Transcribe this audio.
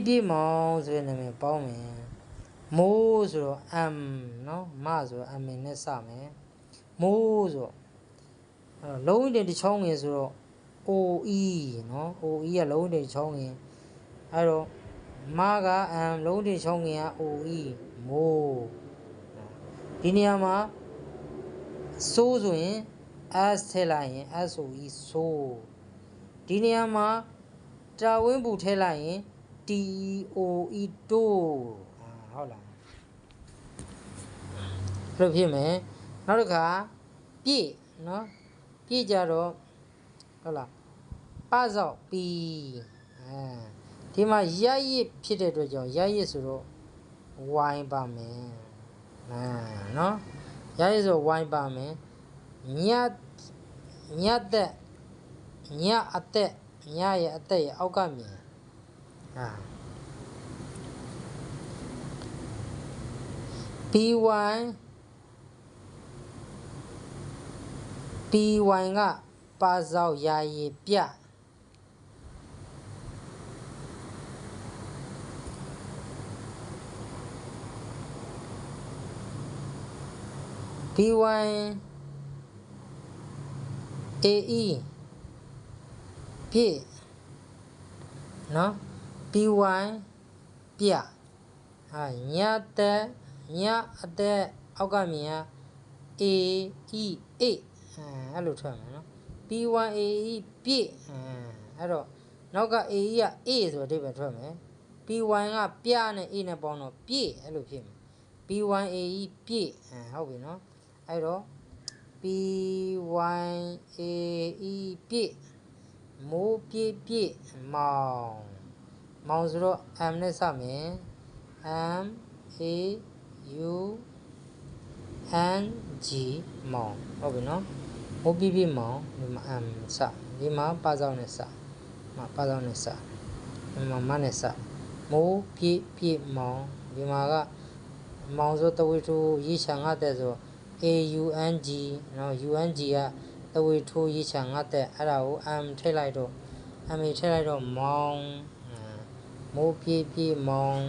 ပြမောင်ဆိုတဲ့နာမည်ပေါင်းမယ်မိုးဆိုတော့ M နော်မဆိုတော့ M နဲ့စမယ်မိုးဆိုတော့လုံးဝတဲ့တစ်ချောင်းငယ်ဆိုတော့ OE နော် OE ကလုံးဝတဲ့တစ်ချောင်းငယ်အဲ့တော့မက M လုံးဝတဲ့တစ်ချောင်းငယ်က OE မိုးဒီနေရာမှာဆိုးဆိုရင် S ထည့်လိုက်ရင် SOE ဆိုးဒီနေရာမှာတာဝင်းပူထည့်လိုက်ရင် TOE တိုးဟုတ်လားဘယ်လိုဖြစ်မယ်နောက်တစ်ခါပြည့်နော်ပြည့်ကြတော့ဟုတ်လားပစောက်ပီဒီမှာရရစ်ဖြစ်တဲ့အတွက်ကြောင့်ရရစ်ဆိုတော့ဝိုင်းပါမယ်နော်ရရစ်ဆိုဝိုင်းပါမယ်ညသက်ညအသက်ညရဲ့အသက်ရဲ့အောက်ကမြင်PY ကပါစောက်ယာယီပြPY AE ပြည့်နော် PY ပြညသက်ညအသက်အောက်ကမြင်က AE အဲ့လိုထွက်မယ်နော် P1AE ပြည့်အဲ့တော့နောက်က AE က A ဆိုတဲ့အဓိပ္ပာယ်ထွက်မယ် P1 ကပြနဲ့ A နဲ့ပေါင်းတော့ပြည့်အဲ့လိုဖြစ်မယ် P1AE ပြည့်ဟုတ်ပြီနော်အဲ့တော့ P1AE ပြည့်မိုးပြည့်မောင်ဆိုတော့ M နဲ့စမယ် MAUNG မောင်ဟုတ်ပြီနော်မိုးပြည့်မောင်ဒီမှာ M စဒီမှာပါစောင်းနဲ့စပါစောင်းနဲ့စဒီမှာမနဲ့စမိုးပြည့်မောင်ဒီမှာကမောင်ဆိုတဝေထိုးရေးချာငတ်တဲ့ဆို AUNG နော် UNG ကတဝေထိုးရေးချာငတ်တဲ့အဲ့ဒါကို M ထည့်လိုက်တော့ M ထည့်လိုက်တော့မောင်မိုးပြည့်မောင်